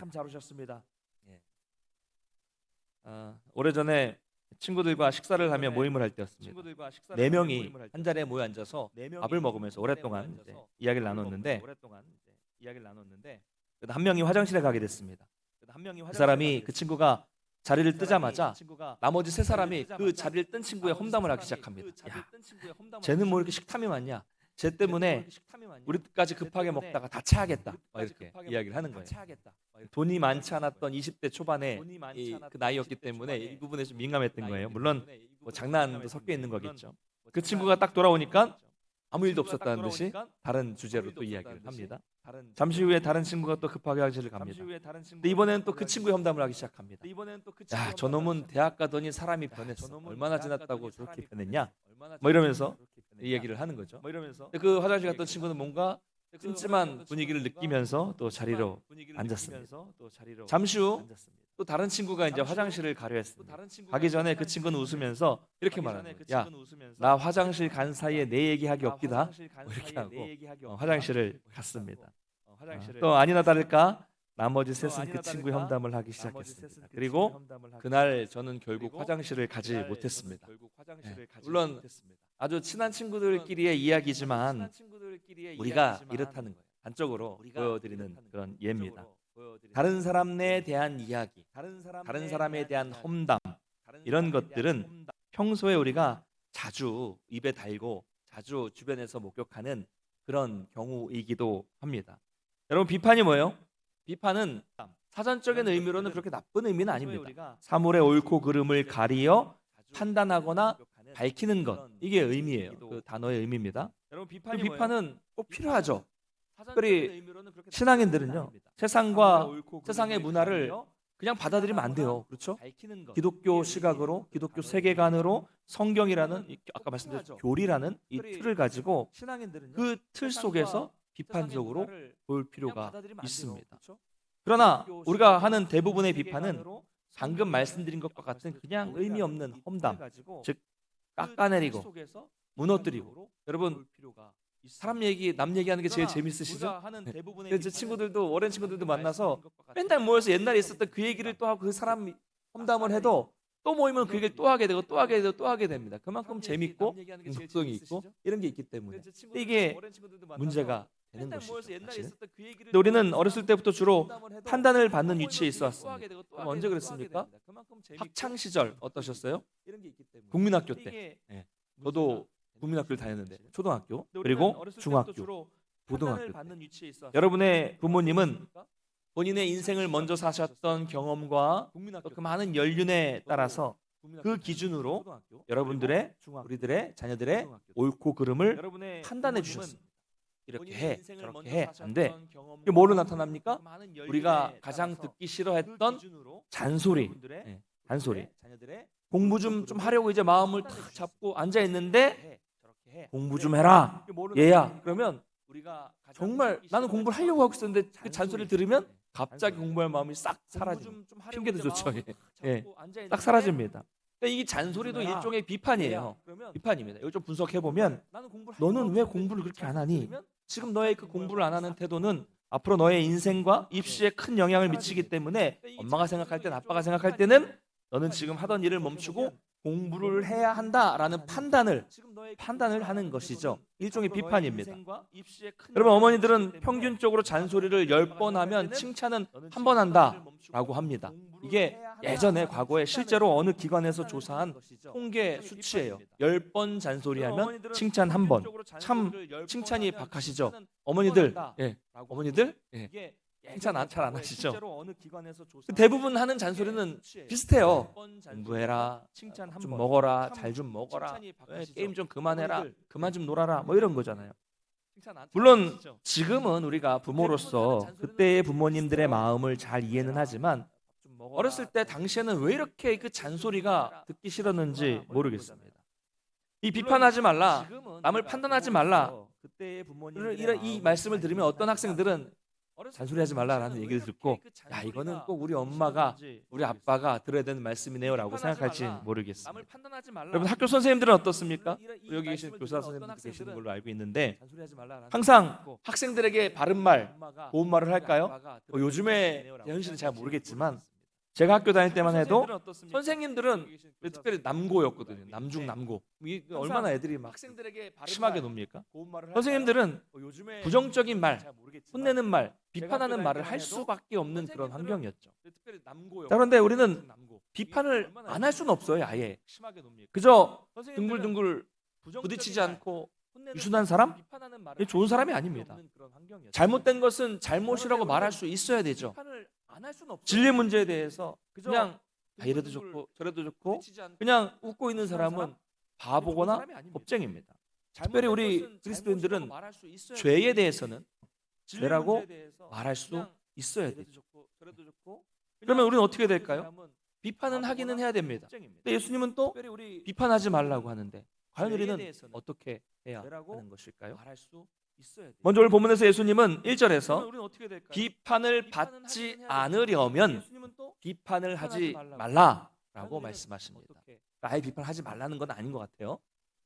참 잘 오셨습니다. 예. 오래전에 친구들과 식사를 하며 모임을 할 때였습니다. 네 명이 한 자리에 모여 앉아서 밥을 먹으면서 오랫동안 이야기를 나눴는데 한 명이 화장실에 가게 됐습니다. 그 사람이 그 친구가 자리를 뜨자마자 나머지 세 사람이 그 자리를 뜬 친구의 험담을 하기 시작합니다. 야, 쟤는 뭐 이렇게 식탐이 많냐? 쟤 때문에 우리까지 급하게 먹다가 다 체하겠다. 이렇게 이야기를 하는 거예요. 돈이 많지 않았던 20대 초반의 그 나이였기 때문에 이 부분에 좀 민감했던 거예요. 물론 뭐 장난도 섞여 있는 거겠죠. 그 친구가 딱 돌아오니까 아무 일도 없었다는 듯이 다른 주제로 또 이야기를 합니다. 잠시 후에 다른 친구가 또 급하게 화장실을 갑니다. 근데 이번에는 또 그 친구의 험담을 하기 시작합니다. 야, 저놈은 대학 가더니 사람이 변했어. 얼마나 지났다고 저렇게 변했냐? 뭐 이러면서 이 얘기를 하는 거죠. 그 화장실 갔던 친구는 뭔가 찜찜한 분위기를 느끼면서 또 자리로 앉았습니다. 잠시 후 또 다른 친구가 이제 화장실을 가려 했습니다. 가기 전에 그 친구는 웃으면서 이렇게 말하는 거예요. 야, 나 화장실 간 사이에 내 얘기하기 없기다. 뭐 이렇게 하고 화장실을 갔습니다. 또 아니나 다를까 나머지 셋은 그 친구의 험담을 하기 시작했습니다. 그리고 그날 저는 결국 화장실을 가지 못했습니다. 물론 아주 친한 친구들끼리의 이야기지만 우리가 이렇다는 거예요. 단적으로 보여드리는 그런 예입니다. 다른 사람에 대한 이야기, 다른 사람에 대한 험담, 이런 것들은 평소에 우리가 자주 입에 달고 자주 주변에서 목격하는 그런 경우이기도 합니다. 여러분, 비판이 뭐예요? 비판은 사전적인 의미로는 그렇게 나쁜 의미는 아닙니다. 사물의 옳고 그름을 가리어 판단하거나 밝히는 것, 이게 의미예요. 그 단어의 의미입니다. 그 비판은 꼭 필요하죠. 특별히 신앙인들은요, 세상의 문화를 그냥 받아들이면 안 돼요. 그렇죠? 기독교 시각으로, 기독교 세계관으로 성경이라는 아까 말씀드렸죠, 교리라는 이 틀을 가지고 그 틀 속에서 비판적으로 볼 필요가 있습니다. 그러나 우리가 하는 대부분의 비판은 방금 말씀드린 것과 같은 그냥 의미 없는 험담, 즉 깎아내리고 무너뜨리고. 여러분, 사람 얘기, 남 얘기하는 게 제일 재밌으시죠? 제 친구들도, 오랜 친구들도 만나서 맨날 모여서 옛날에 있었던 그 얘기를 또 하고 그 사람 험담을 해도 또 모이면 그 얘기를 또 하게 되고 또 하게 되고 또 하게 됩니다. 그만큼 재밌고 중독성이 있고 이런 게 있기 때문에. 근데 이게 문제가 되는 것이죠, 사실은. 근데 우리는 어렸을 때부터 주로 판단을 받는 위치에 있어 왔습니다. 그럼 언제 그랬습니까? 학창 시절 어떠셨어요? 국민학교 때. 예. 저도 국민학교를 다녔는데, 초등학교 그리고 중학교, 고등학교 때 여러분의 부모님은 본인의 인생을 먼저 사셨던 경험과 또 그 많은 연륜에 따라서 그 기준으로 여러분들의, 우리들의 자녀들의 옳고 그름을 판단해 주셨습니다. 이렇게 해, 저렇게 해, 안 돼. 이게 뭐로 나타납니까? 우리가 가장 듣기 싫어했던 잔소리. 예, 잔소리. 공부 좀 하려고 이제 마음을 탁 잡고 앉아 있는데 공부 좀 해라, 얘야. 그러면 정말 나는 공부를 하려고 하고 있었는데 그 잔소리를 들으면 갑자기 공부할 마음이 싹 사라지는, 핑계도 좋죠. 예, 싹 사라집니다. 그러니까 이 잔소리도 일종의 비판이에요. 비판입니다. 이거 좀 분석해 보면, 너는 왜 공부를 그렇게 안 하니? 지금 너의 그 공부를 안 하는 태도는 앞으로 너의 인생과 입시에 큰 영향을 미치기 때문에 엄마가 생각할 때는, 아빠가 생각할 때는 너는 지금 하던 일을 멈추고 공부를 해야 한다라는 판단을 하는 것이죠. 일종의 비판입니다. 여러분, 어머니들은 평균적으로 잔소리를 10번 하면 칭찬은 한 번 한다라고 합니다. 이게 예전에 과거에 실제로 어느 기관에서 조사한 통계 수치예요. 10번 잔소리하면 칭찬 한 번. 참 칭찬이 박하시죠. 어머니들, 예, 어머니들, 예, 칭찬 잘 안 하시죠? 대부분 하는 잔소리는 비슷해요. 공부해라, 좀 먹어라, 잘 좀 먹어라, 게임 좀 그만해라, 그만 좀 놀아라, 뭐 이런 거잖아요. 물론 지금은 우리가 부모로서 그때의 부모님들의 마음을 잘 이해는 하지만 어렸을 때 당시에는 왜 이렇게 그 잔소리가 듣기 싫었는지 모르겠습니다. 이 비판하지 말라, 남을 판단하지 말라, 이 말씀을 들으면 어떤 학생들은 잔소리하지 말라라는 얘기를 듣고 야 이거는 꼭 우리 엄마가 우리 아빠가 들어야 되는 말씀이네요라고 생각할지 모르겠습니다. 여러분 학교 선생님들은 어떻습니까? 여기 계신 교사 선생님들 계시는 걸로 알고 있는데 항상 학생들에게 바른 말, 고운 말을 할까요? 요즘에 현실은 잘 모르겠지만 제가 학교 다닐 때만 해도 선생님들은 특별히 남고였거든요. 남중 남고. 얼마나 애들이 막 심하게 놉니까? 선생님들은 부정적인 말, 혼내는 말, 비판하는 말을 할 수밖에 없는 그런 환경이었죠. 자, 그런데 우리는 비판을 안 할 수는 없어요. 아예. 그저 둥글둥글 부딪히지 않고 유순한 사람? 좋은 사람이 아닙니다. 잘못된 것은 잘못이라고 말할 수 있어야 되죠. 진리 문제에 대해서 그냥 이래도 좋고 저래도 좋고 그냥 웃고 있는 사람은 바보거나 겁쟁입니다. 특별히 우리 그리스도인들은 죄에 대해서는 죄라고 말할 수 있어야 되죠. 그러면 우리는 어떻게 될까요? 비판은 하기는 해야 됩니다. 근데 예수님은 또 비판하지 말라고 하는데 과연 우리는 어떻게 해야 하는 것일까요? 먼저 오늘 본문에서 예수님은 1절에서 비판을 받지 않으려면 비판을 하지 말라라고 말씀하십니다. 아예 비판하지 말라는 건 아닌 것 같아요.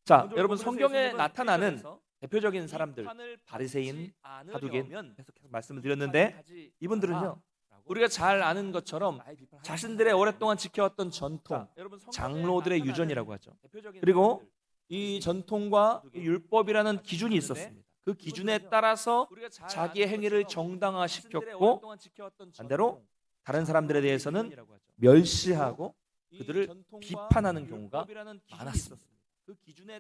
자, 여러분 성경에 나타나는 대표적인 사람들 바리새인, 사두개인 계속 말씀을 드렸는데 이분들은요 우리가 잘 아는 것처럼 자신들의 오랫동안 지켜왔던 전통, 장로들의 유전이라고 하죠. 그리고 이 전통과 율법이라는 기준이 있었습니다. 그 기준에 따라서 자기의 행위를 정당화시켰고 반대로 다른 사람들에 대해서는 멸시하고 그들을 비판하는 경우가 많았습니다.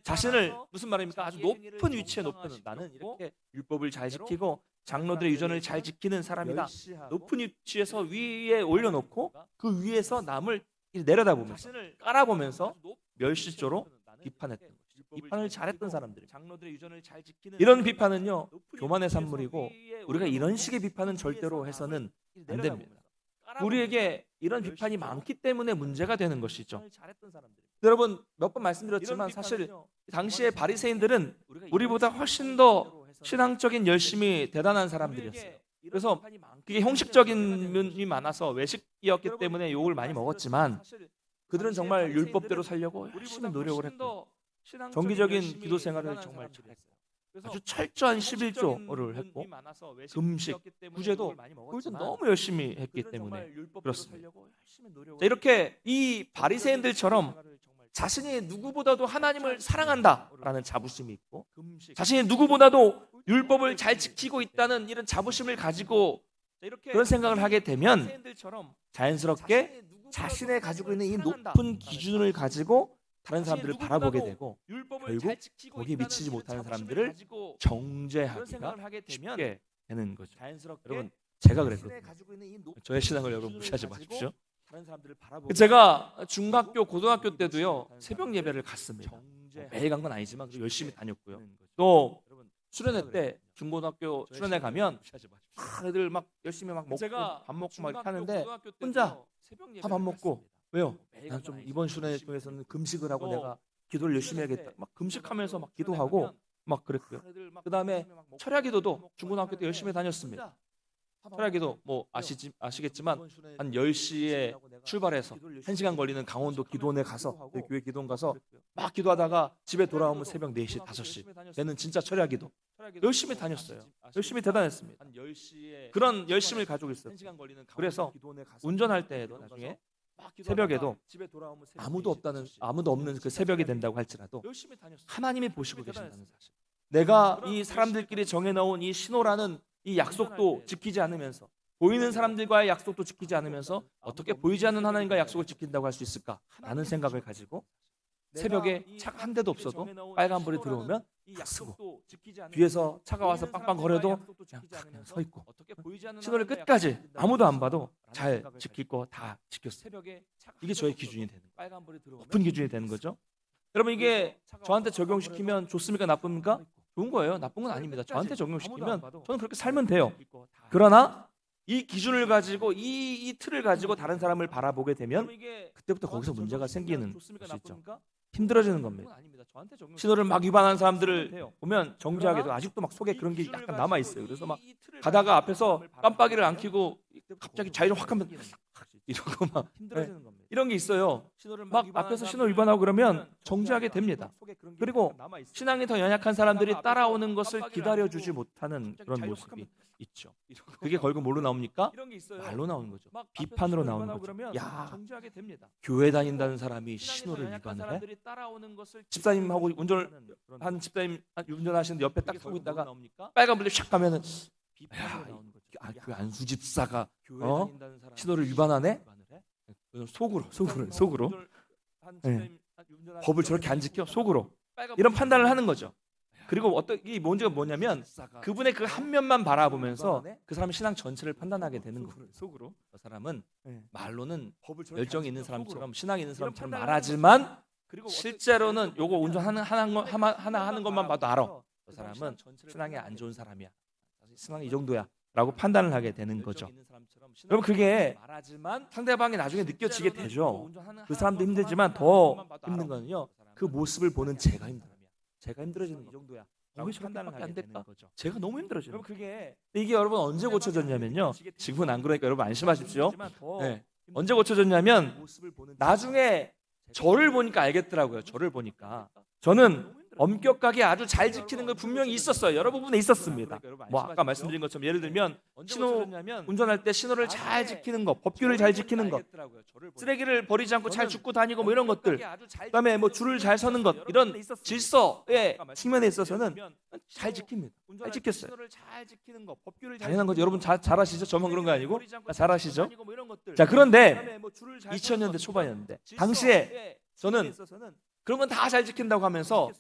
자신을 무슨 말입니까? 아주 높은 위치에 높은 나는 이렇게 율법을 잘 지키고 장로들의 유전을 잘 지키는 사람이다. 높은 위치에서 위에 올려놓고 그 위에서 남을 내려다보면서 깔아보면서 멸시조로 비판했던 거죠. 비판을 잘했던 사람들. 이런 비판은요 교만의 산물이고 우리가 이런 식의 비판은 절대로 해서는 안 됩니다. 우리에게 이런 비판이 많기 때문에 문제가 되는 것이죠. 여러분 몇 번 말씀드렸지만 사실 당시의 바리새인들은 우리보다 훨씬 더 신앙적인 열심이 대단한 사람들이었어요. 그래서 그게 형식적인 면이 많아서 외식이었기 때문에 욕을 많이 먹었지만 그들은 정말 율법대로 살려고 열심히 노력을 했고 정기적인 기도 생활을 정말 잘했어요. 아주 철저한 11조를 했고 금식, 구제도 그것도 너무 열심히 했기 때문에 그렇습니다. 자, 이렇게 이 바리새인들처럼 자신이 누구보다도 하나님을 사랑한다라는 자부심이 있고 자신이 누구보다도 율법을 잘 지키고 있다는 이런 자부심을 가지고 그런 생각을 하게 되면 자연스럽게 자신의 가지고 있는 이 높은 기준을 가지고 다른 사람들을 바라보게 되고 결국 거기에 미치지 못하는 사람들을 정죄하기가 쉽게 되는 거죠. 여러분 제가 그랬거든요. 저의 신앙을 여러분 무시하지 마십시오. 제가 중학교, 고등학교 때도요 새벽 예배를 갔습니다. 매일 간 건 아니지만 열심히 다녔고요. 또 수련회 때 중고등학교 수련회 가면 애들 막 열심히 막 먹고 밥 먹고 막 하는데 혼자 밥 안 먹고 왜요? 난 좀 이번 수련회 통해서는 금식을 하고 내가 기도를 열심히 해야겠다. 막 금식하면서 막 기도하고 막 그랬고요. 그 다음에 철야기도도 중고등학교 때 열심히 다녔습니다. 철야기도 뭐 아시겠지만 한 10시에 출발해서 1시간 걸리는 강원도 기도원에 가서 교회 기도원 가서 막 기도하다가 집에 돌아오면 새벽 4시, 5시 되는 진짜 철야기도 열심히 다녔어요. 열심히 대단했습니다. 그런 열심을 가지고 있어요. 그래서 운전할 때에도 나중에 새벽에도 아무도 없는 그 새벽이 된다고 할지라도 하나님이 보시고 계신다는 사실. 내가 이 사람들끼리 정해놓은 이 신호라는 이 약속도 지키지 않으면서 보이는 사람들과의 약속도 지키지 않으면서 어떻게 보이지 않는 하나님과 약속을 지킨다고 할 수 있을까라는 생각을 가지고 새벽에 차가 한 대도 없어도 빨간불이 들어오면 탁 쓰고 뒤에서 차가 와서 빵빵거려도 그냥 서 있고 신호를 끝까지 아무도 안 봐도 잘 지킬 거 다 지켰어요. 이게 저의 기준이 되는 거예요. 높은 기준이 되는 거죠. 여러분 이게 저한테 적용시키면 좋습니까 나쁩니까? 좋은 거예요. 나쁜 건 아닙니다. 저한테 적용시키면 저는 그렇게 살면 돼요. 그러나 이 기준을 가지고 이 틀을 가지고 다른 사람을 바라보게 되면 그때부터 거기서 문제가 생기는 것이죠. 힘들어지는 겁니다. 신호를 막 위반하는 사람들을 보면 정지하게도 아직도 막 속에 그런 게 약간 남아 있어요. 그래서 막 가다가 앞에서 깜빡이를 안 켜고 갑자기 좌회전 확 하면 이러고 막 이런 게 있어요. 막 앞에서 신호 위반하고 그러면 정지하게 됩니다. 그리고 신앙이 더 연약한 사람들이 따라오는 것을 기다려주지 못하는 그런 모습이 있죠. 그게 결국 뭘로 나옵니까? 말로 나오는 거죠. 비판으로 나오는 거죠. 야, 교회 다닌다는 사람이 신호를 위반을 해? 집사님하고 운전하는 집사님 운전하시는데 옆에 딱 타고 있다가 빨간불이 샥 가면은 그 안수 집사가 신호를 위반하네? 속으로 네. 법을 저렇게 안 지켜? 속으로 이런 판단을 하는 거죠. 그리고 이 문제가 뭐냐면 그분의 그 한 면만 바라보면서 그 사람의 신앙 전체를 판단하게 되는 거예요. 속으로 그 사람은 말로는 열정이 있는 사람처럼 신앙이 있는 사람처럼 말하지만 실제로는 요거 운전하는 하나 하는 것만 봐도 알아. 그 사람은 신앙이 안 좋은 사람이야. 신앙이 이 정도야 라고 판단을 하게 되는 거죠. 여러분 그게 상대방이 나중에 느껴지게 되죠. 그 사람도 힘들지만 더 힘든 거는요. 그 모습을 보는 제가 힘들어요. 제가 힘들어지는 이 정도야. 왜 판단을 하게 되는 거죠. 제가 너무 힘들어져요. 이게 여러분 언제 고쳐졌냐면요. 지금은 안 그러니까 여러분 안심하십시오. 네. 언제 고쳐졌냐면 나중에 저를 보니까 알겠더라고요. 저를 보니까 저는 엄격하게 아주 잘 지키는 거 분명히 있었어요. 여러 부분에 있었습니다. 뭐 아까 말씀드린 것처럼 예를 들면 신호 운전할 때 신호를 잘 지키는 거, 법규를 잘 지키는 것, 쓰레기를 버리지 않고 잘 줍고 다니고 뭐 이런 것들, 그다음에 뭐 줄을 잘 서는 것, 이런 질서의 측면에 있어서는 잘 지킵니다. 잘 지켰어요. 당연한 거죠. 여러분 잘 아시죠? 저만 그런 거 아니고 잘 아시죠? 자, 그런데 2000년대 초반이었는데 당시에 저는 그런 건 다 잘 지킨다고 하면서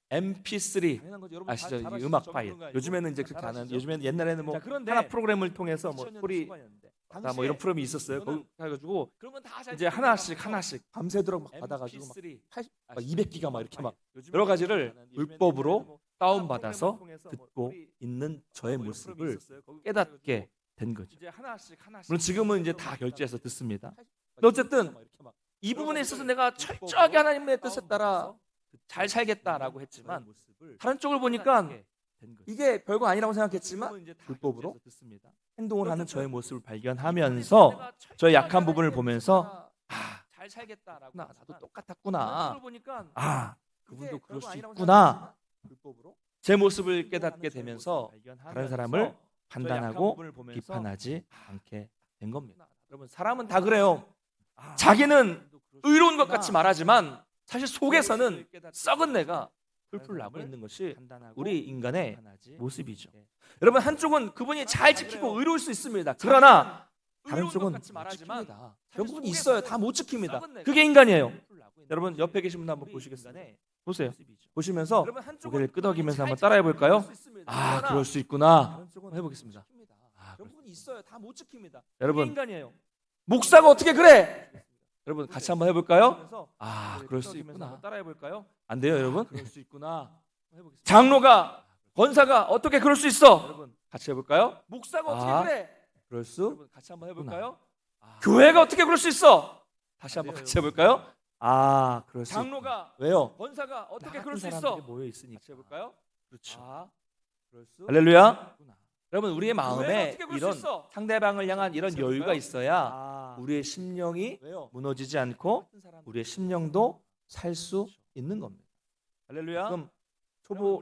MP3 아시죠? 이 음악 파일. 요즘에는 이제 그렇게 안 하는데 요즘에는 옛날에는 뭐 하나 프로그램을 통해서 뭐 소리 뭐 이런 프로그램이 있었어요. 거기 해가지고 이제 하나씩 밤새도록 막 받아가지고 막 200기가 막 이렇게 막 여러 가지를 불법으로 다운 받아서 듣고 있는 저의 모습을 깨닫게 된 거죠. 물론 지금은 이제 다 결제해서 듣습니다. 근데 어쨌든 이 부분에 있어서 내가 철저하게 하나님의 뜻에 따라 잘 살겠다라고 했지만 다른 쪽을 보니까 이게 별거 아니라고 생각했지만 불법으로 행동을 하는 저의 모습을 발견하면서 저의 약한 부분을 보면서 잘 살겠다라고 나도 똑같았구나. 그분도 그럴 수 있구나. 제 모습을 깨닫게 되면서 다른 사람을 판단하고 비판하지 않게 된 겁니다. 여러분 사람은 다 그래요. 자기는 의로운 것 같이 말하지만 사실 속에서는 썩은 내가 풀풀 나고 있는 것이 우리 인간의 모습이죠. 여러분 한쪽은 그분이 잘 지키고 의로울 수 있습니다. 그러나 다른 쪽은 못 지킵니다. 그런 부분이 있어요. 다 못 지킵니다. 그게 인간이에요. 여러분 옆에 계신 분 한번 보시겠습니다. 보세요. 보시면서 고개를 끄덕이면서 한번 따라해 볼까요? 그럴 수 있구나. 한번 해보겠습니다. 그런 부분이 있어요. 다 못 지킵니다. 여러분 목사가 어떻게 그래? 여러분 같이 한번 해볼까요? 그럴 수 있구나. 따라해볼까요? 안 돼요, 여러분? 그럴 수 있구나. 장로가, 권사가 어떻게 그럴 수 있어? 여러분 같이 해볼까요? 목사가 어떻게 그래? 그럴 수? 같이 한번 해볼까요? 교회가 어떻게 그럴 수 있어? 다시 한번 같이 해볼까요? 그럴 수 장로가, 왜요? 권사가 어떻게 그럴 수 있어? 모여 있으니까. 같이 해볼까요? 그렇죠. 할렐루야. 여러분 우리의 마음에 이런 상대방을 향한 이런 여유가 있어야 우리의 심령이 무너지지 않고 우리의 심령도 살 수 있는 겁니다. 할렐루야. 그럼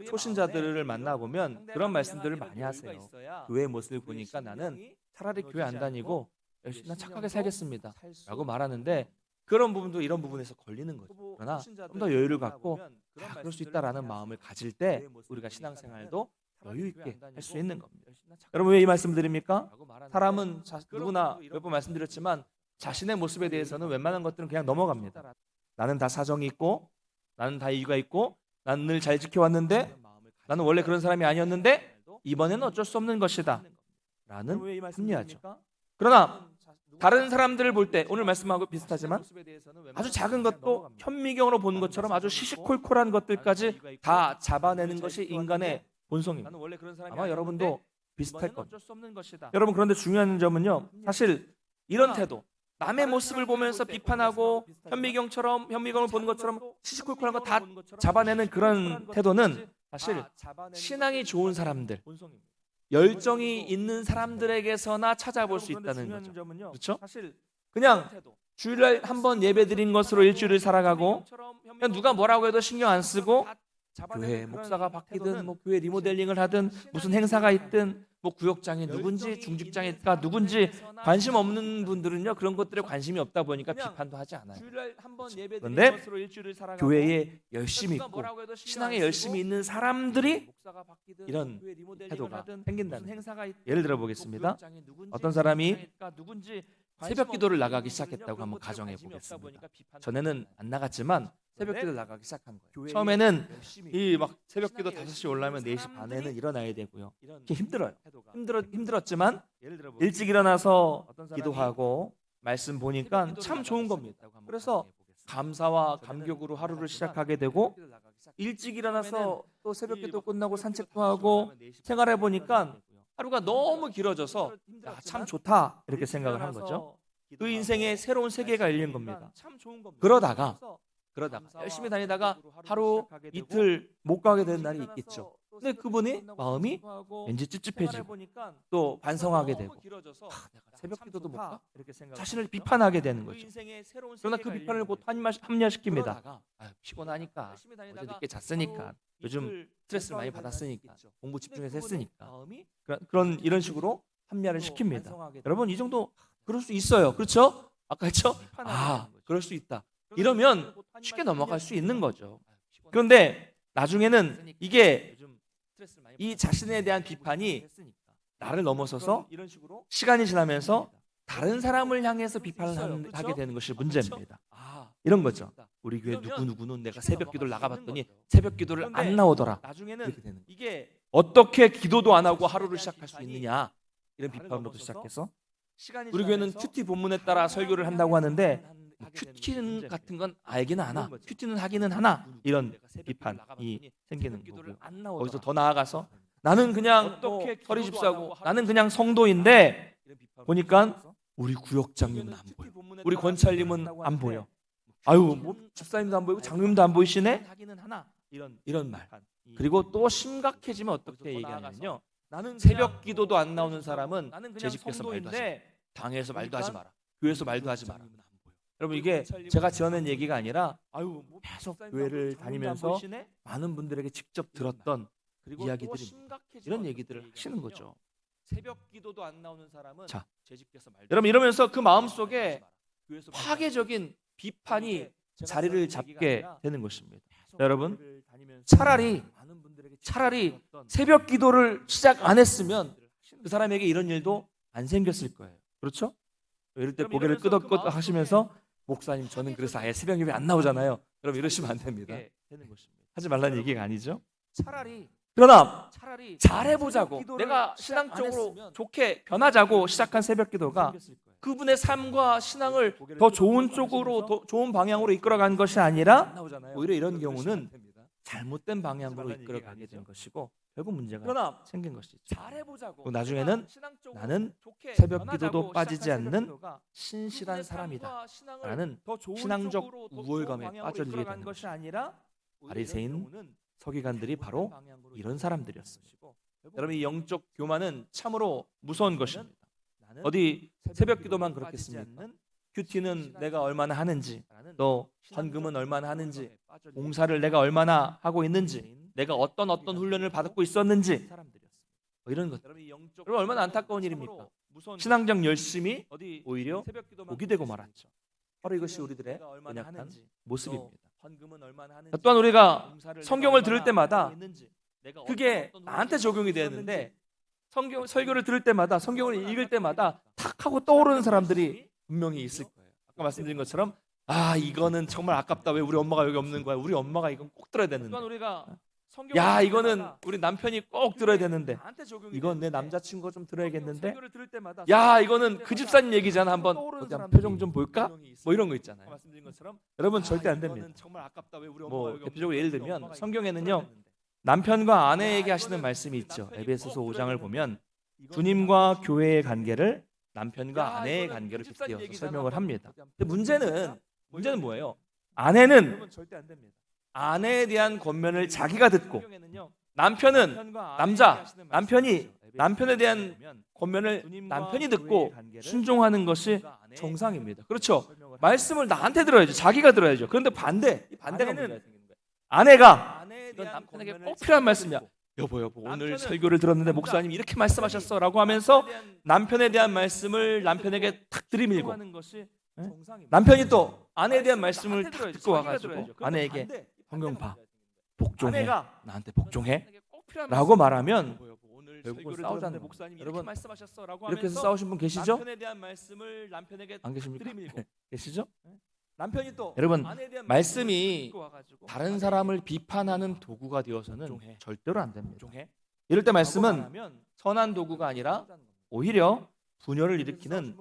초신자들을 만나보면 그런 말씀들을 많이 하세요. 교회의 모습을 보니까 나는 차라리 교회 안 다니고 난 착하게 살겠습니다 라고 말하는데 그런 부분도 이런 부분에서 걸리는 거죠. 그러나 좀 더 여유를 갖고 그럴 수 있다라는 마음을 가질 때 우리가 신앙생활도 여유 있게 할 수 있는 겁니다. 여러분 왜 이 말씀 드립니까? 사람은 누구나 몇 번 말씀드렸지만 자신의 모습에 대해서는 웬만한 것들은 그냥 넘어갑니다. 나는 다 사정이 있고 나는 다 이유가 있고 나는 늘 잘 지켜왔는데 나는 원래 그런 사람이 아니었는데 이번에는 어쩔 수 없는 것이다 라는 합리화죠. 그러나 다른 사람들을 볼 때 오늘 말씀하고 비슷하지만 아주 작은 것도 현미경으로 보는 것처럼 아주 시시콜콜한 것들까지 다 잡아내는 것이 인간의 본성입니다. 아마 여러분도 비슷할 겁니다. 여러분 그런데 중요한 점은요. 사실 이런 태도, 남의 모습을 보면서 비판하고 현미경을 보는 것처럼 시시콜콜한 거 다 잡아내는 그런 태도는 사실 신앙이 좋은 사람들, 열정이 있는 사람들에게서나 찾아볼 수 있다는 거죠. 그렇죠? 그냥 주일날 한번 예배 드린 것으로 일주일을 살아가고 그냥 누가 뭐라고 해도 신경 안 쓰고 교회 목사가 바뀌든 뭐 교회 리모델링을 하든 무슨 행사가 있든 뭐 구역장이 누군지 중직장이가 누군지 관심 없는 분들은요 그런 것들에 관심이 없다 보니까 비판도 하지 않아요. 그런데 교회에 열심히 있고 신앙에 열심히 있는 사람들이 이런 태도가 생긴다는 거예요. 예를 들어 보겠습니다. 어떤 사람이 새벽 기도를 나가기 시작했다고 한번 가정해 보겠습니다. 전에는 안 나갔지만 새벽 기도를 나가기 시작한 거예요. 처음에는 이 막 새벽 기도 5시 올라면 4시 반에는 일어나야 되고요. 힘들어요. 힘들었지만 일찍 일어나서 기도하고 말씀 보니까 참 좋은 겁니다. 그래서 감사와 감격으로 하루를 시작하게 되고 일찍 일어나서 또 새벽 기도 끝나고 산책도 하고 생활해 보니까 하루가 너무 길어져서 참 좋다 이렇게 생각을 한 거죠. 그 인생에 새로운 세계가 열린 겁니다. 그러다가 열심히 다니다가 하루 이틀 못 가게 되는 날이 있겠죠. 근데 그분이 마음이 왠지 찝찝해지고 또 반성하게 되고 내가 새벽 기도도 못 가? 자신을 비판하게 되는 거죠. 그러나 그 비판을 곧 합리화시킵니다. 피곤하니까 어제 늦게 잤으니까 요즘 스트레스를 많이 받았으니까 공부 집중해서 했으니까 이런 식으로 합리화를 시킵니다. 여러분 이 정도 그럴 수 있어요. 그렇죠? 아까 했죠? 그럴 수 있다. 이러면 쉽게 넘어갈 수 있는 거죠. 그런데 나중에는 이게 이 자신에 대한 비판이 나를 넘어서서 시간이 지나면서 다른 사람을 향해서 비판을 하게 되는 것이 문제입니다. 이런 거죠. 우리 교회 누구누구는 내가 새벽 기도를 나가봤더니 새벽 기도를 안 나오더라. 이렇게 되는 거예요. 어떻게 기도도 안 하고 하루를 시작할 수 있느냐. 이런 비판으로부터 시작해서 우리 교회는 큐티 본문에 따라 설교를 한다고 하는데 큐티는 같은 건 알기는 하나 큐티는 하기는 하나 이런 비판이 생기는 거고요. 거기서 더 나아가서 나는 그냥 허리 집사고 나는 그냥 성도인데 보니까 우리 구역장님은 안 보여. 우리 권찰님은 안 보여. 아유 뭐 집사님도 안 보이고 장님도 안 보이시네. 이런 말. 그리고 또 심각해지면 어떻게 얘기하냐면요. 새벽 기도도 안 나오는 사람은 제 집에서 말도 하지 마라. 당에서 말도 하지 마라. 교회에서 말도 하지 마라. 여러분 이게 제가 지어낸 얘기가 아니라 계속 교회를 다니면서 많은 분들에게 직접 들었던 이야기들입니다. 이런 얘기들을 하시는 거죠. 새벽 기도도 안 나오는 사람은 제 집에서 말도 여러분 이러면서 그 마음속에 파괴적인 비판이 자리를 잡게 되는 것입니다. 여러분 차라리 새벽 기도를 시작 안 했으면 그 사람에게 이런 일도 안 생겼을 거예요. 그렇죠? 이럴 때 고개를 끄덕끄덕 하시면서 목사님 저는 그래서 아예 새벽 예배 안 나오잖아요. 여러분 이러시면 안 됩니다. 하지 말라는 얘기가 아니죠. 그러나 잘해보자고 내가 신앙적으로 좋게 변하자고 시작한 새벽 기도가 그분의 삶과 신앙을 더 좋은 쪽으로 더 좋은 방향으로 이끌어간 것이 아니라 오히려 이런 경우는 잘못된 방향으로 이끌어가게 된 것이고 결국 문제가 생긴 것이죠. 나중에는 나는 새벽 기도도 빠지지 않는 신실한 사람이다 라는 신앙적 우월감에 빠져들게 되는 것이 아니라 바리새인 서기관들이 바로 이런 사람들이었습니다. 여러분 이 영적 교만은 참으로 무서운 것입니다. 어디 새벽 기도만 그렇겠습니까? 큐티는 내가 얼마나 하는지 또 헌금은 얼마나 하는지 봉사를 내가 얼마나 하고 있는지 내가 어떤 훈련을 받고 있었는지 이런 것 여러분 얼마나 안타까운 일입니까? 신앙적 열심이 오히려 복이 되고 말았죠. 바로 이것이 우리들의 연약한 모습입니다. 또한 우리가 성경을 들을 때마다 그게 나한테 적용이 되는데 설교를 들을 때마다 성경을 읽을 때마다 탁 하고 떠오르는 사람들이 분명히 있을 거예요. 아까 말씀드린 것처럼 이거는 정말 아깝다. 왜 우리 엄마가 여기 없는 거야? 우리 엄마가 이건 꼭 들어야 되는데. 야 이거는 우리 남편이 꼭 들어야 되는데. 이건 내 남자친구가 좀 들어야겠는데. 야 이거는 그 집사님 얘기잖아. 한번 표정 좀 볼까? 뭐 이런 거 있잖아요. 여러분 절대 안 됩니다. 뭐 대표적으로 예를 들면 성경에는요. 남편과 아내에게 하시는 말씀이 있죠. 에베소서 5장을 보면 주님과 교회의 관계를 남편과 아내의 관계를 빗대어서 설명을 합니다. 근데 문제는 뭐예요? 아내는 아내에 대한 권면을 자기가 듣고 남편이 남편에 대한 권면을 남편이 듣고 순종하는 것이 정상입니다. 그렇죠? 말씀을 나한테 들어야죠. 자기가 들어야죠. 그런데 반대가 문제가 생기는 거예요. 아내가 이건 남편에게 꼭 필요한 말씀이야. 여보 오늘 설교를 들었는데 목사님이 이렇게 말씀하셨어 라고 하면서 남편에 대한 말씀을 남편에게 탁 들이밀고 남편이 또 아내에 대한 말씀을 탁 듣고 와가지고 아내에게 성경 봐, 복종해, 나한테 복종해 라고 말하면 결국은 싸우자는 거예요. 여러분 이렇게 해서 싸우신 분 계시죠? 안 계십니까? 계시죠? 남편이 또 여러분 말씀이 다른 사람을 비판하는 도구가 되어서는 절대로 안 됩니다. 이럴 때 말씀은 선한 도구가 아니라 오히려 분열을 일으키는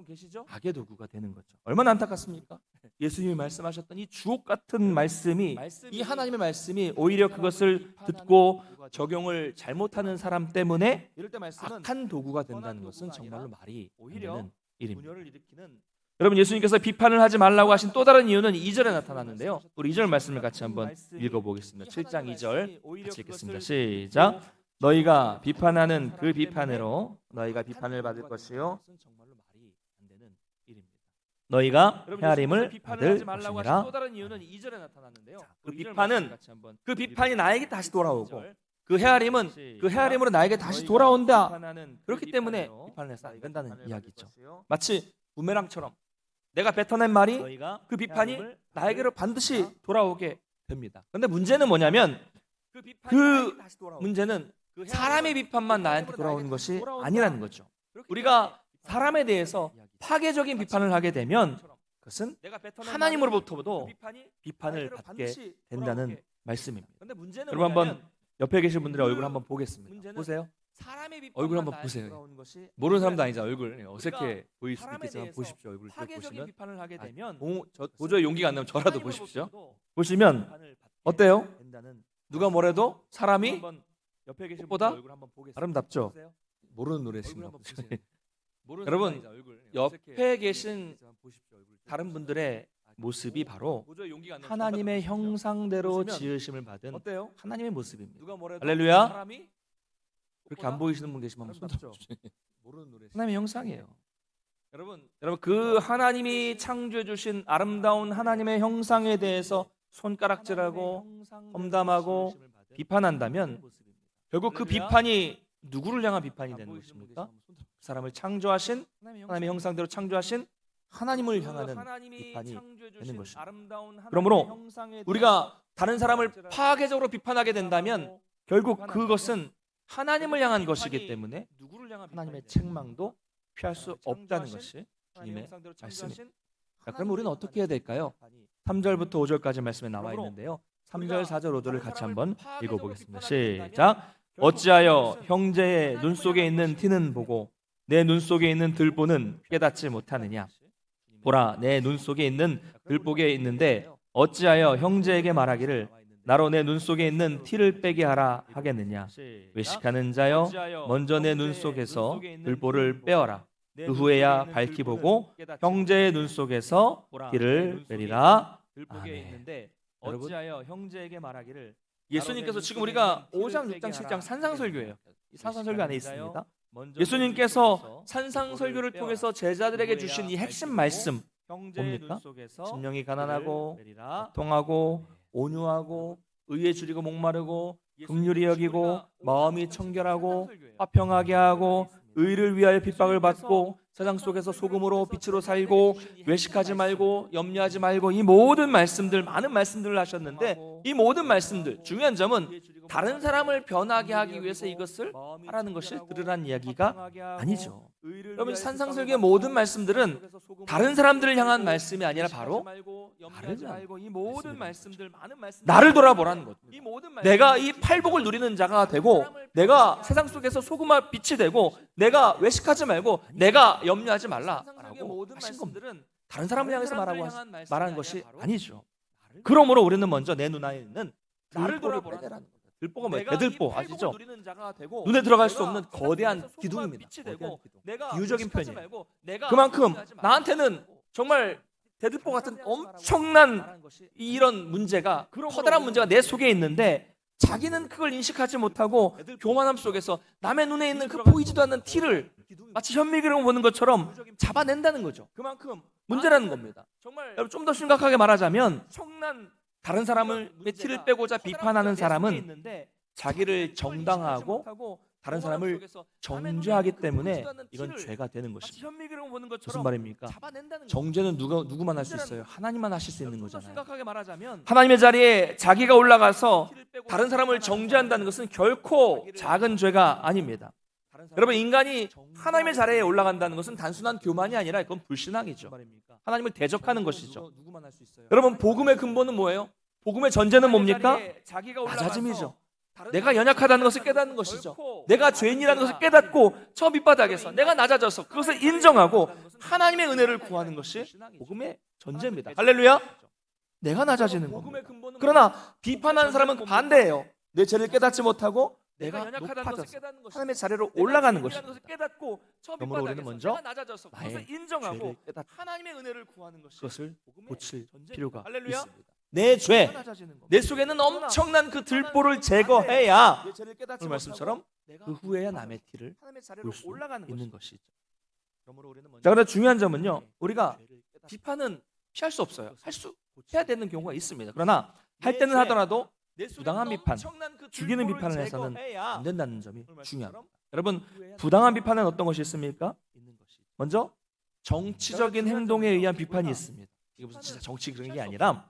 악의 도구가 되는 거죠. 얼마나 안타깝습니까? 예수님이 말씀하셨던 이 주옥 같은 말씀이 이 하나님의 말씀이 오히려 그것을 듣고 적용을 잘못하는 사람 때문에 악한 도구가 된다는 것은 정말로 말이 안 되는 일입니다. 여러분 예수님께서 비판을 하지 말라고 하신 또 다른 이유는 2절에 나타났는데요. 우리 2절 말씀을 같이 한번 읽어보겠습니다. 7장 2절 같이 읽겠습니다. 시작. 너희가 비판하는 그 비판으로 너희가 비판을 받을 것이요 너희가 헤아림을 받을 것이니라. 그 비판이 나에게 다시 돌아오고 그 헤아림으로 나에게 다시 돌아온다. 그렇기 때문에 비판을 해서 안 된다는 이야기죠. 마치 부메랑처럼 내가 뱉어낸 말이 그 비판이 나에게로 반드시 돌아오게 됩니다. 그런데 문제는 뭐냐면 그 문제는 사람의 비판만 나한테 돌아오는 것이 아니라는 거죠. 우리가 사람에 대해서 파괴적인 비판을 하게 되면 그것은 하나님으로부터도 비판을 받게 된다는 말씀입니다. 여러분 한번 옆에 계신 분들의 얼굴 한번 보겠습니다. 보세요. 얼굴 한번 보세요. 모르는 사람도 아니죠. 얼굴 어색해 보일 수도 있겠지만 보십시오. 얼굴 보시면 도저히 용기가 안 나면 저라도 보십시오. 보시면 어때요? 누가 뭐래도 사람이 꽃보다 아름답죠. 모르는 노래신가 보죠. 여러분 옆에 계신 다른 분들의 모습이 바로 하나님의 형상대로 지으심을 받은 하나님의 모습입니다. 할렐루야. 그렇게 안 보이시는 분 계시면 한번 손 들어주세요. 하나님의 형상이에요. 여러분 그 하나님이 창조해 주신 아름다운 하나님의 형상에 대해서 손가락질하고 험담하고 비판한다면 결국 그 비판이 누구를 향한 비판이 되는 것입니까? 그 사람을 창조하신 하나님의 형상대로 창조하신 하나님을 향하는 비판이 되는 것입니다. 그러므로 우리가 다른 사람을 파괴적으로 비판하게 된다면 결국 그것은 하나님을 향한 것이기 때문에 하나님의 책망도 피할 수 없다는 것이 주님의 말씀입니다. 그럼 우리는 어떻게 해야 될까요? 3절부터 5절까지 말씀에 나와 있는데요. 3절, 4절, 5절을 같이 한번 읽어보겠습니다. 시작. 어찌하여 형제의 눈 속에 있는 티는 보고 내 눈 속에 있는 들보는 깨닫지 못하느냐? 보라, 내 눈 속에 있는 들보게 있는데 어찌하여 형제에게 말하기를 나로 내 눈 속에 있는 티를 빼게 하라 하겠느냐? 외식하는 자여, 먼저 내 눈 속에서 들보를 빼어라. 그 후에야 밝히 보고 형제의 눈 속에서 티를 빼리라. 아멘. 어찌하여 형제에게 말하기를 예수님께서 지금 우리가 5장, 6장, 7장 산상설교예요. 이 산상설교 안에 있습니다. 예수님께서 산상설교를 통해서 제자들에게 주신 이 핵심 말씀 뭡니까? 심령이 가난하고 통하고 온유하고 의에 줄이고 목마르고 긍휼히 여기고 마음이 청결하고 화평하게 하고 의를 위하여 핍박을 받고 세상 속에서 소금으로 빛으로 살고 외식하지 말고 염려하지 말고 이 모든 말씀들 많은 말씀들을 하셨는데 이 모든 말씀들 중요한 점은 다른 사람을 변하게 하기 위해서 이것을 하라는 것이 들으라는 이야기가 아니죠. 여러분 산상설교의 모든 말씀들은 다른 사람들을 향한 말씀이 아니라 바로 나를 돌아보라는 것. 내가 이 팔복을 누리는 자가 되고 내가 세상 속에서 소금과 빛이 되고 내가 외식하지 말고 내가 염려하지 말라라고 하신 겁니다. 다른 사람을 향해서 말하는 것이 아니죠. 그러므로 우리는 먼저 내 눈 안에 있는 나를 돌아보라는 겁니다. 들보가 뭐예요? 대들보 아시죠? 눈에 들어갈 수 없는 거대한 기둥입니다. 비유적인 표현이에요. 그만큼 나한테는 정말 대들보 같은 엄청난 이런 문제가, 커다란 문제가 내 속에 있는데 자기는 그걸 인식하지 못하고 교만함 속에서 남의 눈에 있는 그 보이지도 않는 티를 마치 현미경으로 보는 것처럼 잡아낸다는 거죠. 그만큼 문제라는 겁니다. 여러분, 좀 더 심각하게 말하자면 다른 사람을 티를 빼고자 비판하는 사람은 자기를 정당화하고 다른 사람을 정죄하기 때문에 이건 죄가 되는 것입니다. 무슨 말입니까? 정죄는 누구만 할 수 있어요? 하나님만 하실 수 있는 거잖아요. 하나님의 자리에 자기가 올라가서 다른 사람을 정죄한다는 것은 결코 작은 죄가 아닙니다. 여러분, 인간이 하나님의 자리에 올라간다는 것은 단순한 교만이 아니라 그건 불신앙이죠. 하나님을 대적하는 것이죠. 여러분, 복음의 근본은 뭐예요? 복음의 전제는 뭡니까? 낮아짐이죠. 내가 연약하다는 것을 깨닫는 것이죠. 내가 죄인이라는 것을 깨닫고 저 밑바닥에서 내가 낮아져서 그것을 인정하고 하나님의 은혜를 구하는 것이 복음의 전제입니다. 할렐루야. 내가 낮아지는 겁니다. 그러나 비판하는 사람은 반대예요. 내 죄를 깨닫지 못하고 내가 높아져서 하나님의 자리로 올라가는 것입니다. 그러므로 우리는 먼저 나의 죄를 깨닫고 하나님의 은혜를 구하는 그것을 고칠 필요가 있습니다. 내 죄, 내 속에는 엄청난 그 들보를 제거해야 오늘 말씀처럼 그 후에야 남의 티를 볼 수 있는 것이죠. 자, 그런데 중요한 점은요, 우리가 비판은 피할 수 없어요. 해야 되는 경우가 있습니다. 그러나 할 때는 하더라도 부당한 비판, 죽이는 비판을 해서는 안 된다는 점이 중요합니다. 여러분, 부당한 비판은 어떤 것이 있습니까? 먼저 정치적인 행동에 의한 비판이 있습니다. 이게 무슨 진짜 정치 그런 게 아니라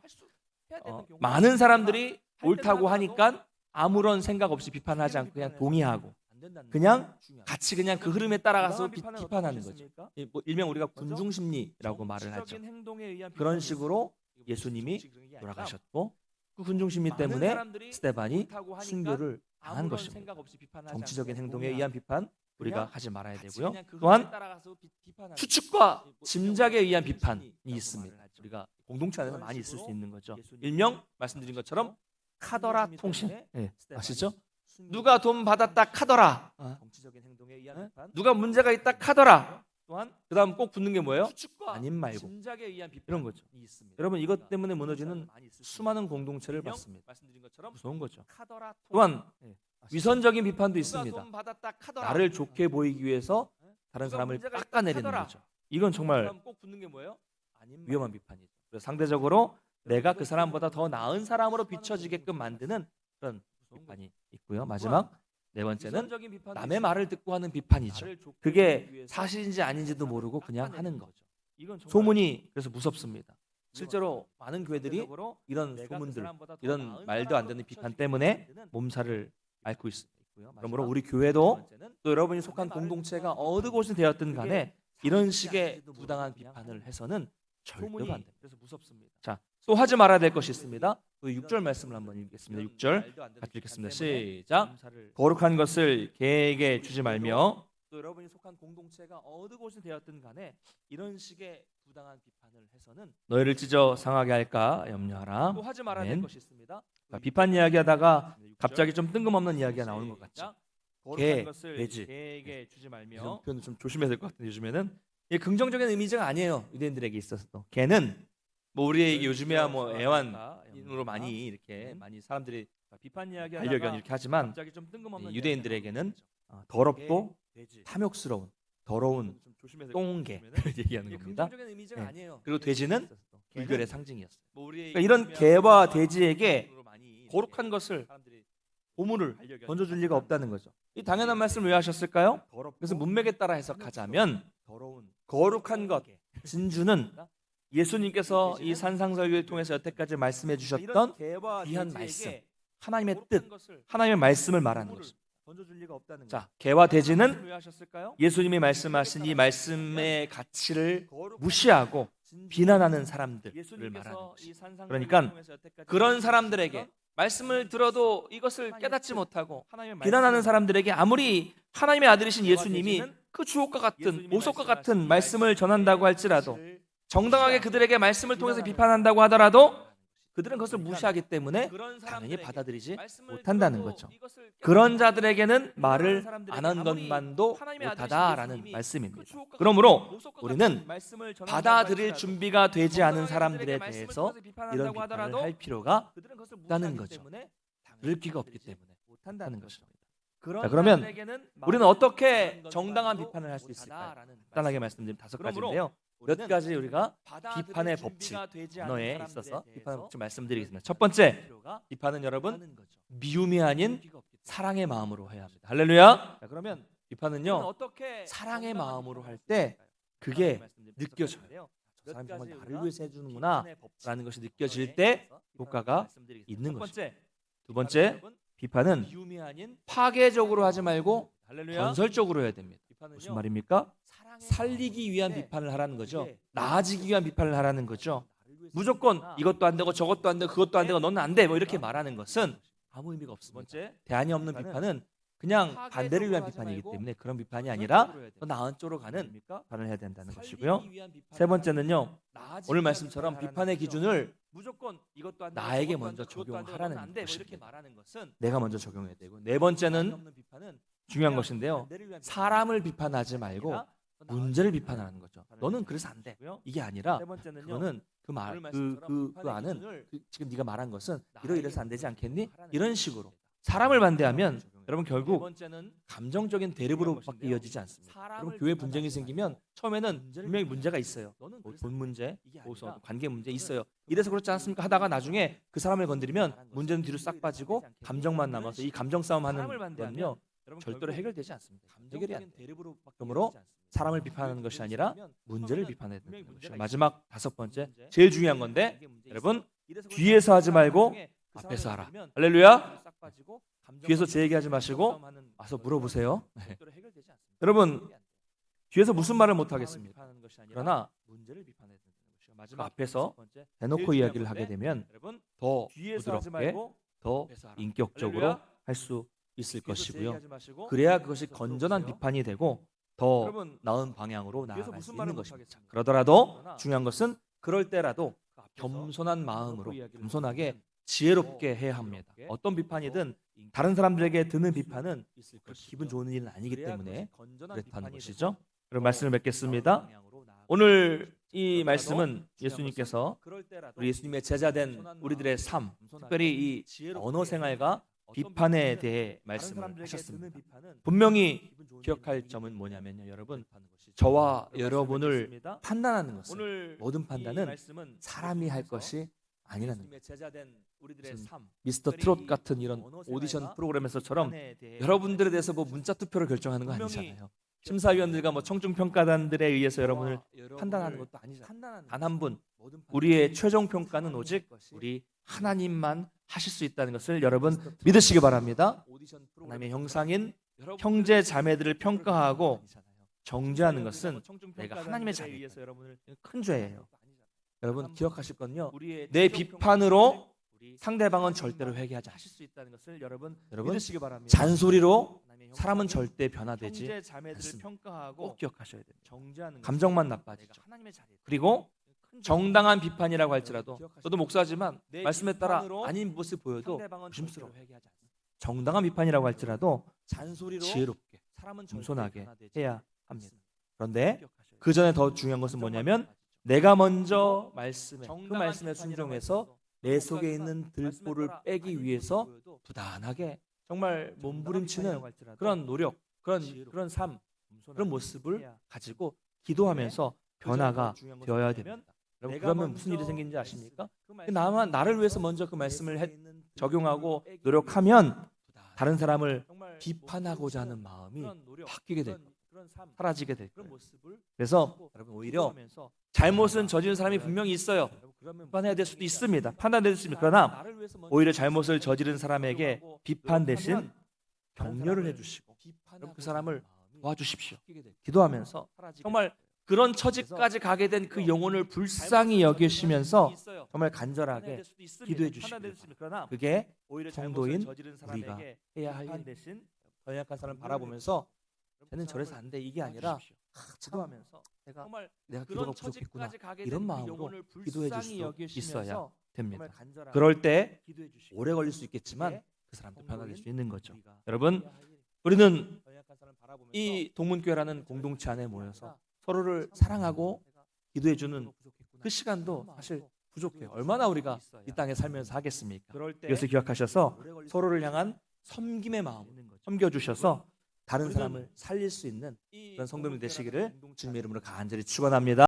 많은 사람들이 옳다고 하니까 아무런 생각 없이 비판하지 않고 그냥 동의하고 그냥 같이 그냥 그 흐름에 따라가서 비판하는 거죠. 일명 우리가 군중심리라고 말을 하죠. 그런 식으로 예수님이 돌아가셨고 그 군중심리 때문에 스데반이 순교를 당한 것입니다. 정치적인 행동에 의한 비판 우리가 하지 말아야 되고요. 또한 추측과 짐작에 의한 비판이 있습니다. 우리가 공동체 안에서 많이 있을 수 있는 거죠. 일명 말씀드린 것처럼 카더라 통신, 아시죠? 누가 돈 받았다 카더라, 누가 문제가 있다 카더라. 또한 그다음 꼭 붙는 게 뭐예요? 아님 말고 이런 거죠. 여러분, 이것 때문에 무너지는 수많은 공동체를 봤습니다. 무서운 거죠. 또한 위선적인 비판도 있습니다. 나를 좋게 보이기 위해서 다른 사람을 깎아내리는 거죠. 이건 정말 위험한 비판이죠. 그래서 상대적으로 내가 그 사람보다 더 나은 사람으로 비춰지게끔 만드는 그런 비판이 있고요. 마지막 네 번째는 남의 말을 듣고 하는 비판이죠. 그게 사실인지 아닌지도 모르고 그냥 하는 거죠. 소문이 그래서 무섭습니다. 실제로 많은 교회들이 이런 소문들, 이런 말도 안 되는 비판 때문에 몸살을 앓고 있고요. 그러므로 우리 교회도 또 여러분이 속한 공동체가 어느 곳이 되었든 간에 이런 식의 부당한 비판을 해서는 절대로 안 됩니다. 그래서 무섭습니다. 자, 또 하지 말아야 될 것이 있습니다. 그 6절 말씀을 한번 읽겠습니다. 6절 같이 읽겠습니다. 시작. 거룩한 것을 개에게 주지 말며. 또 여러분이 속한 공동체가 어느 곳이 되었든 간에 이런 식의 부당한 비판을 해서는 너희를 찢어 상하게 할까 염려하라. 또 하지 말아야 될 것이 있습니다. 비판 이야기하다가 갑자기 좀 뜬금없는 이야기가 나오는 것 같죠. 개, 돼지. 개에게 주지 말며. 이런 표현을 좀 조심해야 될 것 같은데 요즘에는 이게 긍정적인 의미가 아니에요. 유대인들에게 있어서도. 개는 뭐 우리에게 요즘에야 뭐 애완으로 많이 이렇게 많이 사람들이 비판 이야기하다가 반려견 이렇게 하지만 유대인들에게는 더럽고 탐욕스러운 더러운 똥개를 얘기하는 겁니다. 그리고 돼지는 불결의 상징이었어요. 그러니까 이런 개와 돼지에게 거룩한 것을 보물을 던져줄 리가 없다는 거죠. 이 당연한 말씀을 왜 하셨을까요? 그래서 문맥에 따라 해석하자면 거룩한 것, 진주는 예수님께서 이 산상설교를 통해서 여태까지 말씀해 주셨던 귀한 말씀, 하나님의 뜻, 하나님의 말씀을 말하는 것입니다. 자, 개와 돼지는 예수님이 말씀하신 이 말씀의 가치를 무시하고 비난하는 사람들을 말하는 것입니다. 그러니까 그런 사람들에게 말씀을 들어도 이것을 깨닫지 못하고 비난하는 사람들에게 아무리 하나님의 아들이신 예수님이 그 주옥과 같은 보석과 같은 말씀을 전한다고 할지라도 정당하게 그들에게 말씀을 통해서 비판한다고 하더라도 그들은 그것을 무시하기 때문에 그런 당연히 사람들에게 받아들이지 말씀을 못한다는 들어도 거죠. 이것을 그런 깨닫지 자들에게는 말을 사람들에게 안 한 아무리 것만도 하나님의 아들이신 못하다라는 예수님이 말씀입니다. 그 주옥과 그러므로 같은 보석과 우리는 같은 말씀을 전한다고 받아들일 할지라도 준비가 되지 않은 정당하게 사람들에 그들에게 말씀을 대해서 통해서 비판한다고 이런 비판을 하더라도 할 필요가 그들은 그것을 없다는 무시하기 거죠. 때문에 들을 기가 없기 받아들이지 때문에 못한다는 못하는 것입니다. 그런 자, 그러면 자들에게는 우리는 말을 어떻게 안 정당한 것만도 비판을 할 수 있을까요? 못하다라는 간단하게 말씀입니다. 말씀드리면 다섯 그러므로 가지인데요. 몇 우리는 가지 우리가 받아들일 비판의 준비가 법칙, 되지 않은 언어에 사람들에 있어서 비판의 대해서 법칙 말씀드리겠습니다. 첫 번째, 필요가 비판은 여러분 없다는 거죠. 미움이 아닌 필요가 없기 때문에. 사랑의 마음으로 해야 합니다. 할렐루야. 자, 그러면 우리는 비판은요 어떻게 사랑의 정당한 마음으로 비판을 할 때 그게 말씀드리면 느껴져요. 다섯 저 사람이 몇 정말 가지 나를 우리가 위해서 해주는구나 비판의 법칙, 라는 것이 느껴질 언어에 때 있어서 효과가 말씀드리겠습니다. 있는 첫 것입니다. 번째, 두 번째, 비판은 미움이 아닌 파괴적으로 하지 말고 할렐루야. 건설적으로 해야 됩니다. 비판은요, 무슨 말입니까? 사랑의 살리기 위한 마음으로 비판을 하라는 거죠. 그게 나아지기 위한 비판을 하라는 거죠. 나를 위해서 무조건 해주는구나. 이것도 안 되고 저것도 안 되고 그것도 안 되고 너는 안 돼 뭐 이렇게 말하는 것은 아무 의미가 두 없습니다. 번째, 대안이 없는 비판은 그냥 반대를 위한 비판이기 때문에 그런 비판이 아니라 더 나은 쪽으로 가는 비판을 해야 된다는 것이고요. 세 번째는요. 오늘 말씀처럼 비판의 기준을 무조건 이것도 안 되고 나에게 저것도 안 먼저 되고 그것도 안 되고 적용하라는 너는 안 돼, 뭐 이렇게 것입니다. 말하는 것은 내가 먼저 적용해야 되고 네 번째는 없는 비판은 중요한 그냥 것인데요. 반대를 위한 사람을 비판하지 말고 아니라 더 나은 문제를 쪽으로 비판하는 거죠. 너는 그래서 안 돼. 이게 아니라 세 번째는요. 그거는 그 말, 오늘 말씀처럼 그 안은 비판의 지금 네가 말한 것은 나에게 이래서 안 되지 않겠니? 하라는 이런 식으로 사람을 반대하면 여러분 네 결국 번째는 감정적인 대립으로밖에 이어지지 않습니다. 여러분 교회 분쟁이 생기면 처음에는 분명히 문제가 있어요. 뭐 돈 문제, 뭐 관계 문제 있어요. 이래서 그렇지 않습니까? 하다가 나중에 그 사람을 건드리면 문제는 뒤로 싹 빠지고 감정만 남아서 이 감정 싸움 하는 거는요 절대로 해결되지 않습니다. 해결이 안 돼요. 그러므로 사람을 비판하는 것이 아니라 문제를 비판해야 된다는 것이죠. 마지막 다섯 번째, 제일 중요한 건데 여러분 뒤에서 하지 말고 앞에서 하라. 할렐루야. 뒤에서 제 얘기하지 마시고 와서 물어보세요. 네. 여러분 뒤에서 무슨 말을 못 하겠습니까? 그러나 그 앞에서 대놓고 이야기를 하게 되면 더 부드럽게 더 인격적으로 할 수 있을 것이고요. 그래야 그것이 건전한 비판이 되고 더 나은 방향으로 나아갈 수 있는 것입니다. 그러더라도 중요한 것은 그럴 때라도 겸손한 마음으로 겸손하게 지혜롭게 해야 합니다. 어떤 비판이든 다른 사람들에게 드는 비판은 기분 좋은 일은 아니기 때문에 그렇다는 것이죠. 그럼 말씀을 맺겠습니다. 오늘 이 말씀은 예수님께서 우리 예수님의 제자된 우리들의 삶, 특별히 이 언어 생활과 비판에 대해 말씀을 하셨습니다. 분명히 기억할 점은 뭐냐면요, 여러분, 저와 여러분을 판단하는 것은 모든 판단은 사람이 할 것이 아니라는 거예요. 미스터 트롯 같은 이런 오디션 프로그램에서처럼 여러분들에 대해서 뭐 문자 투표로 결정하는 거 아니잖아요. 심사위원들과 뭐 청중평가단들에 의해서 여러분을 판단하는 것도 아니잖아요. 단 한 분, 우리의 최종 평가는 오직 우리 하나님만 하실 수 있다는 것을 여러분 믿으시기 바랍니다. 하나님의 형상인 형제 자매들을 평가하고 정죄하는 것은 내가 하나님의 자녀이다. 큰 죄예요. 여러분 기억하실 건요. 내 비판으로 상대방은 절대로 회개하지 않습니다. 여러분 잔소리로 사람은 절대 변화되지 않습니다. 꼭 기억하셔야 됩니다. 감정만 나빠지죠. 그리고 정당한 비판이라고 할지라도 저도 목사지만 말씀에 따라 아닌 모습 보여도 조심스러워. 정당한 비판이라고 할지라도 지혜롭게 겸손하게 해야 합니다. 그런데 그 전에 더 중요한 것은 뭐냐면 내가 먼저 그 말씀에 순종해서 내 속에 있는 들보를 빼기 위해서 부단하게 정말 몸부림치는 그런 노력, 그런 삶, 그런 모습을 가지고 기도하면서 변화가 되어야 됩니다. 여러분 그러면 무슨 일이 생기는지 아십니까? 나를 위해서 먼저 그 말씀을 적용하고 노력하면 다른 사람을 비판하고자 하는 마음이 바뀌게 될 거예요. 사라지게 될 거예요. 그래서 여러분 오히려 잘못은 저지른 사람이 분명히 있어요. 비판해야 될 수도 있습니다. 판단될 수 있습니다. 그러나 오히려 잘못을 저지른 사람에게 비판 대신 격려를 해주시고 그 사람을 도와주십시오. 기도하면서 정말 그런 처지까지 가게 된 그 영혼을 불쌍히 여기시면서 정말 간절하게 기도해 주십니다. 그게 성도인 우리가 해야 할 일. 연약한 사람을 바라보면서 쟤는 저래서 안 돼 이게 아니라 기도하면서 내가 기도가 부족했구나 이런 마음으로 기도해 줄 수 있어야 됩니다. 간절하게 그럴 때 기도해 주시고 오래 걸릴 수 있겠지만 예, 그 사람도 변화될 수 있는 거죠. 우리가 여러분, 해야 할 일이 우리는 연약한 사람을 바라보면서 이 동문교회라는 공동체 안에 모여서 서로를 사랑하고 기도해주는 그 시간도 사실 부족해요. 얼마나 우리가 이 땅에 살면서 하겠습니까? 그럴 때 이것을 기억하셔서 서로를 향한 섬김의 마음 섬겨주셔서 다른 사람을 살릴 수 있는 그런 성도님 되시기를 주님의 이름으로 간절히 축원합니다.